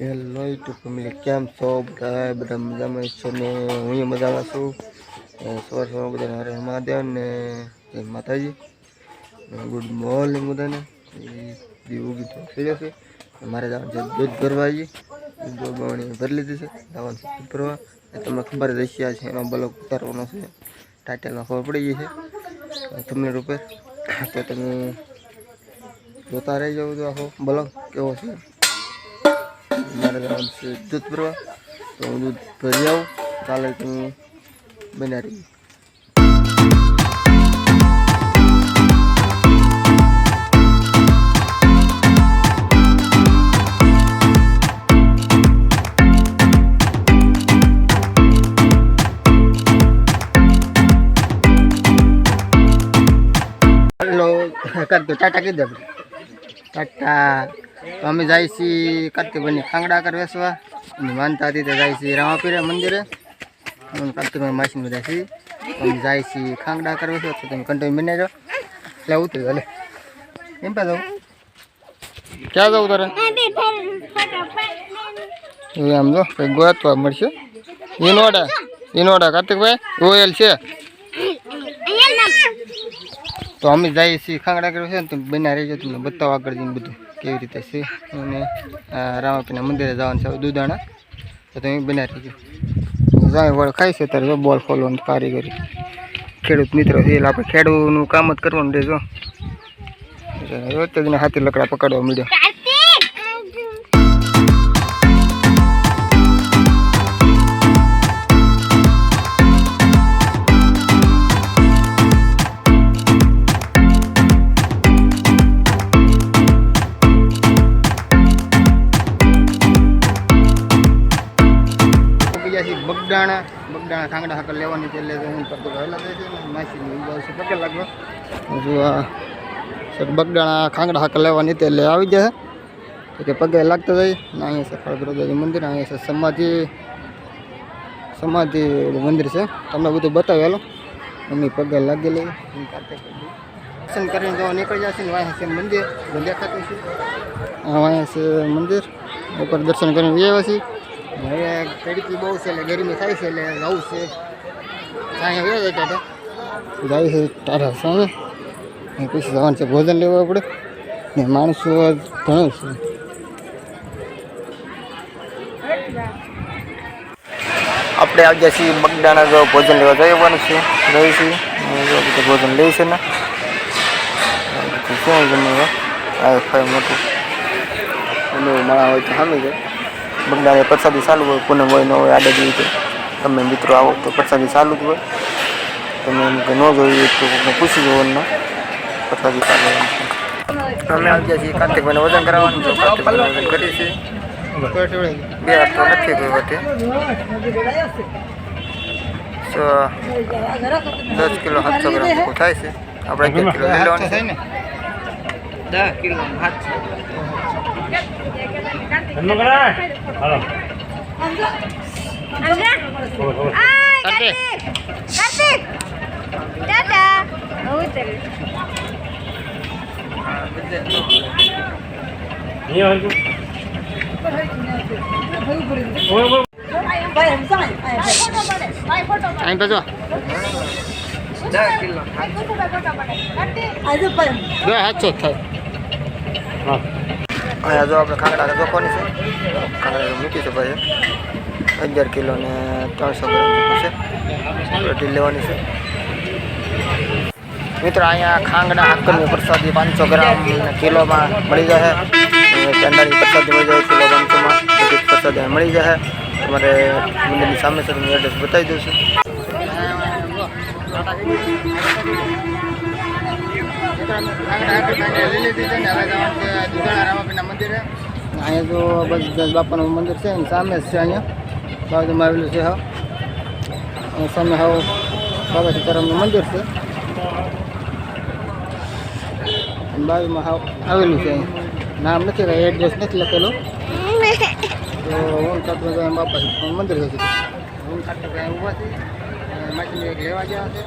Hello YouTube family, કેમ છો બધા મજામાં છો ને? હું મજામાં છું. સવાર સવાર બધાને હરે મહાદેવ ને જય માતાજી. ગુડ મોર્નિંગ બધાને. ઉગી તો થઈ જશે. મારે જવાનું છે દૂધ ભરવા. દૂધ ભરી લીધી છે, જવાનું છે દૂધ ભરવા. તમને ખબર જ હશે છે એનો બ્લોગ ઉતારવાનો છે. ટાઇટલમાં ખબર પડી ગઈ છે થંબનેલ ઉપર. તો તમે જોતા રહી જાવ તો આખો બ્લોગ કેવો છે. મારે જવાનું છે દૂધ ભરવા, તો હું દૂધ ભરી આવું. ચાલે તમે બન્યા રહી. હેલો કરતો ટાટા કીધું ટાટા. તો અમે જાય છીએ કાર્તિકભાઈની ખાંગડા કર વેસવા. એની માનતા હતી તો જાય છીએ રામાપીરે મંદિરે. કાર્તિકભાઈ માસીને બધા છીએ. અમે જાય છીએ ખાંગડા કર વેસવા. તો તમે કંટાઈ બને જાઓ એટલે ઉતરી હાલે. એમ પા જાઉં ક્યાં જવું તારે? એ આમ જો કંઈક ગોતવા મળશે. ઇનોડા કાર્તિકભાઈ ઓએલ છે. તો અમે જઈએ છીએ ખાંગડા કરવા છે ને, તમે બના રહેજો. તમને બતાવો આગળ જઈને બધું કેવી રીતે છે. અને રામાપીના મંદિરે જવાનું છે દુધાણા. તો તમે બના રહેજો. જાય વળ ખાઈ છે ત્યારે બોલ ખોલવાની કારીગરી. ખેડૂત મિત્રો છે એટલે આપણે ખેડૂતનું કામ જ કરવાનું રહેજો. રોજ હાથી લકડા પકડવા મળ્યો. બગડાણા ખાંગડા હાકર લેવાની છે એટલે હું કરતો વહેલા જાય છે. માસીની જાય છે પગે લાગવા. હજુ આ સર બગડાણા ખાંગડા હાકર લેવાની તે એટલે આવી જાય તો કે પગે લાગતા જાય ને. અહીંયા છે ફળગ્રોદાજી મંદિર, અહીંયા છે સમાધિ મંદિર છે. તમને બધું બતાવેલો મમ્મી પગે લાગેલી. દર્શન કરીને જવા નીકળી જશે ને. અહીંયા છે મંદિર દેખાતું છે. અહીંયા છે મંદિર ઉપર દર્શન કરીને આવ્યા છીએ. હવે તડકી બહુ છે એટલે ગરમી થાય છે એટલે જવું છે. અહીંયા ગયા ટાટા જાય છે ટાટા સામે. પછી જવાનું છે ભોજન લેવું આપણે ને. માણસો ઘણું છે. આપણે આવી ગયા છીએ બગડાણા. જો ભોજન લેવા જવાનું છે રહી છીએ. બધું ભોજન લઈ છે ને શું જમવા આ ખાય મોટું અને મળા હોય તો સામે જાય. બગડાણે પ્રસાદી ચાલુ હોય, પૂનમ હોય ન હોય આડે દિવસે તમે મિત્રો આવો તો પ્રસાદી ચાલુ જ હોય. તમે એમ કે ન જોઈએ તો પૂછી જવો ને પ્રસાદી ચાલુ હોય. અમે આવી ગયા છીએ કાર્તિકભાઈને વજન કરાવવાનું. તો કાર્તિકભાઈને વજન કરીએ છીએ. 2 હાથ તો નથી કોઈ વટે. 10 કિલો 700 ગ્રામ જેવું થાય છે. આપણે 1 કિલો લઈ લેવાનું થાય ને. 10 kilo 700. Halo. Kartik. Dadah. Udah. Iya itu. Ayo baca. 10 kilo. Dua hasil થાય. હા. અહીંયા જો આપણે ખાંગડા જોખવાની છે. ખાંગડા મૂકી છે ભાઈ 11 કિલો ને 300 ગ્રામ જેવું છે. રોટી લેવાની છે મિત્રો. અહીંયા ખાંગડા હાકરની પ્રસાદી 500 ગ્રામ કિલોમાં મળી જાય. પેંડાની પ્રસાદી મળી જાય કિલો 500માં. બધી પ્રસાદી મળી જાય. તમારે મંદિરની સામે છે, તમને એડ્રેસ બતાવી દઉં છું. રામાપીના મંદિરે અહીંયા જો બસ બાપાનું મંદિર છે ને સામે જ છે. અહીંયા બાજુમાં આવેલું છે. હા સામે હાવ બાબા સીતારામનું મંદિર છે. બાજુમાં હાવ આવેલું છે. નામ નથી કાંઈ એડ્રેસ નથી લખેલું. તો હું કાંઈ બાપા સીતારામનું મંદિર છે. હું કાંઈ ઊભા છે. માછલી એક લેવા ગયા છે.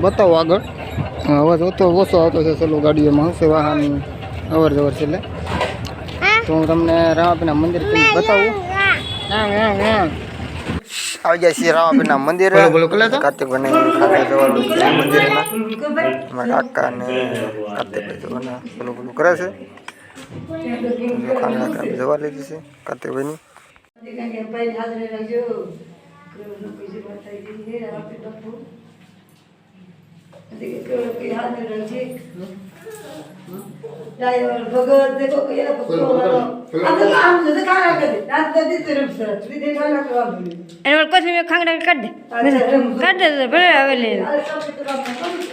બતાવો આગળ. અવાજ ઓછો આવતો છે. ચલો ગાડીઓમાં હશે વાહન અવર જવર છે એટલે તો હું તમને રામાપીરના મંદિર બતાવું. આવી જાય છે રામાપીરના મંદિર. કાર્તિકભાઈ ખાતા જવાનું મંદિરમાં. અમારા કાકા ને કાર્તિકભાઈ જવાના બોલું કરે છે. ખાંડા જવા લીધી છે કાર્તિકભાઈની. भगत देखो कुछ खांगड़ा कर दे भले हवेली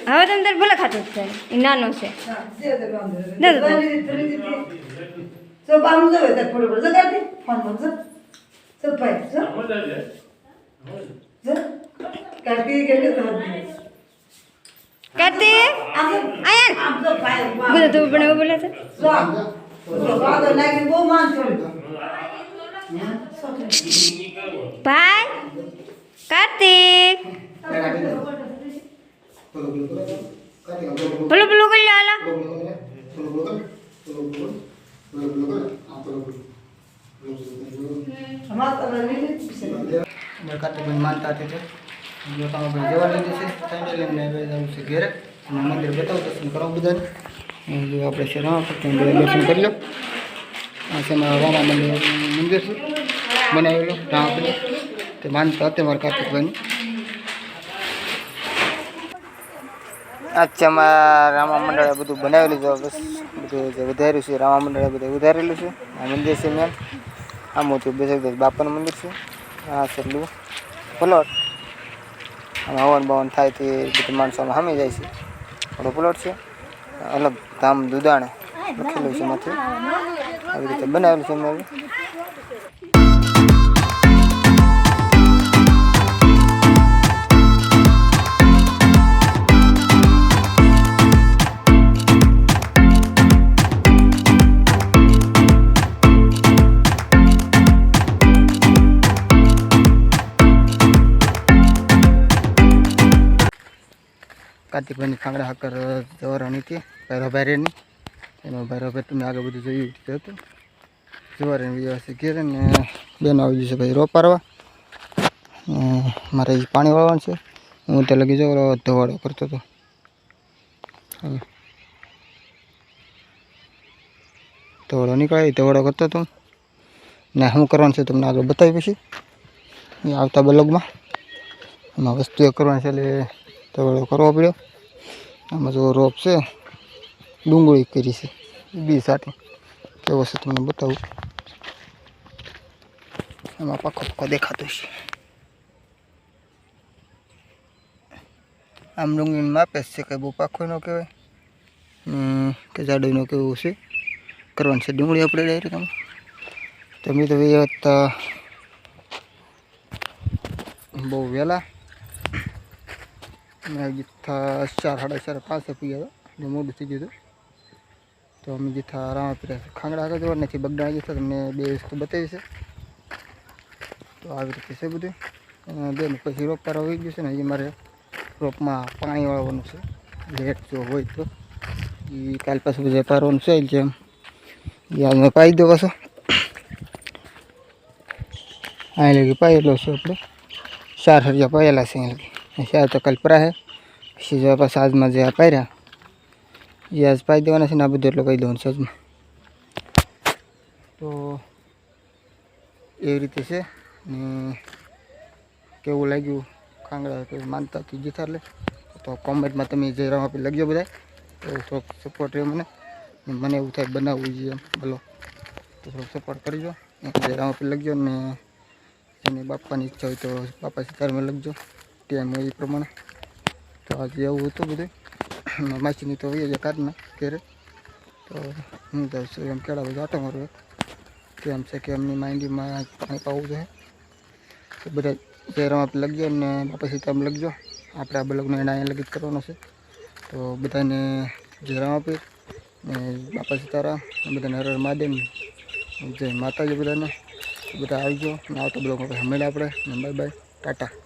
હવે તો અંદર ભલે ખાતું છે એ નાનો છે તો બામ જો તે ફોટો પર જગાડે ફોન માં જો તો ભાઈ જો કાટી કે તો કાર્તિક આયન બોલે તો બને બોલે છે વાદો લાગી બહુ માન છોડ ભાઈ કાર્તિક બોલો બોલો કરી આલા કાર્તિકભાઈ માનતા હતી જો તમે જવા લીધી છે ફેમિલી લઈને જવું છે ઘેરે મંદિર બતાવું દર્શન કરો બધાને જો આપણે છે રામાપીર દર્શન કરી લો આ છે મારા રામા મંદિર છે બનાવેલું રામાપીર તે માનતા હતા મારા કાર્તિકભાઈની. આ છે અમારા રામા મંડળે બધું બનાવેલું છે બસ બધું જે વધાર્યું છે રામા મંડળે બધું વધારેલું છે. આ મંદિર છે મેન આ મોટું બેસક બાપાનું મંદિર છે. આ છેલ્લું પ્લોટ આમાં હવન બવન થાય તે બધી માણસોમાં સામી જાય છે. થોડો પ્લોટ છે અલગ ધામ દુદાણે લખેલું છે માથે આવી રીતે બનાવેલું છે મેં. કાર્તિકભાઈની ખાંગડા હાકર જવારાની હતી ભૈરવભાઈની એમાં ભૈરવભાઈ તમે આગળ બધું જોયું હતું જવારાની વ્યવસ્થિત ઘેર ને બેન આવી જશે ભાઈ રોપારવા મારે પાણી વાળવાનું છે. હું ત્યાં લગી જાઉં ધવાડો કરતો હતો ધવાડો નીકળાય ધવાડો કરતો હતો ને શું કરવાનું છે તમને આગળ બતાવી પછી આવતા બ્લોગમાં એમાં વસ્તુઓ કરવાની છે એટલે ધવાડો કરવો પડ્યો. આમાં જો રોપ છે ડુંગળી કરી છે બી સાથે કેવો છે તમને બતાવું. એમાં પાકો પાકો દેખાતો છે આમ ડુંગળીને માપે છે કે બહુ પાકો ન કહેવાય કે જાડું કેવું છે કરવાનું છે ડુંગળી આપણે ડાયરેક્ટ આમ તમે તો બહુ વહેલા જીથા 4 સાડા 4 5 પીયા હતા મોડું થઈ ગયું હતું તો અમે જીથા રામાપીર ખાંગડા આગળ જવા નથી બગડાણા જીથા તમને બે વસ્તુ બતાવી છે. તો આવી રીતે છે બધું બેન પછી રોપ હોઈ ગયું છે ને હજી મારે રોપમાં પાણી વાળવાનું છે લેટ જો હોય તો એ કાલ પાછું બધું પારવાનું છે જેમ યાદ મેં પાઈ દો પાછો અહીં લગી પાયેલો છે આપણે 4 હરિયા પાયેલા છે અહીં લગી 4 તો કાલ પરા હે પછી જો પાછા આજમાં જે આ પાર્યા એ આજ પાઈ દેવાના છે ને આ બધું એટલું કહી દેવાનું છે આજમાં. તો એવી રીતે છે ને કેવું લાગ્યું ખાંગડા કે માનતા હતી જીથા એટલે તો કોમેન્ટમાં તમે જે રામાપીર લખજો બધા તો થોડોક સપોર્ટ રહે મને એવું થાય બનાવવું જોઈએ એમ બોલો તો થોડોક સપોર્ટ કરજો જે રામાપીર લખજો ને એની બાપાની ઈચ્છા હોય તો બાપા સીતારામ લખજો ટાઈમ હોય એ પ્રમાણે. તો આજે એવું હતું બધું માછીની તો હોય કાઢના ઘેરે તો હું જાઉં છું એમ કેળા બધું આટો મારું કેમ છે કે એમની માંડીમાં પાણી પાવું જોઈએ તો બધા જે રામાપીર લખજો ને બાપા સીતારામ લખજો. આપણે આ બ્લોગને એના અહીંયા લગી કરવાનો છે તો બધાને જય રામાપીર ને બાપા સીતારામ બધાને હર હર મહાદેવ જય માતાજી બધાને બધા આવજો ને આવતો બ્લોગમાં મળે આપણે બાય બાય ટાટા.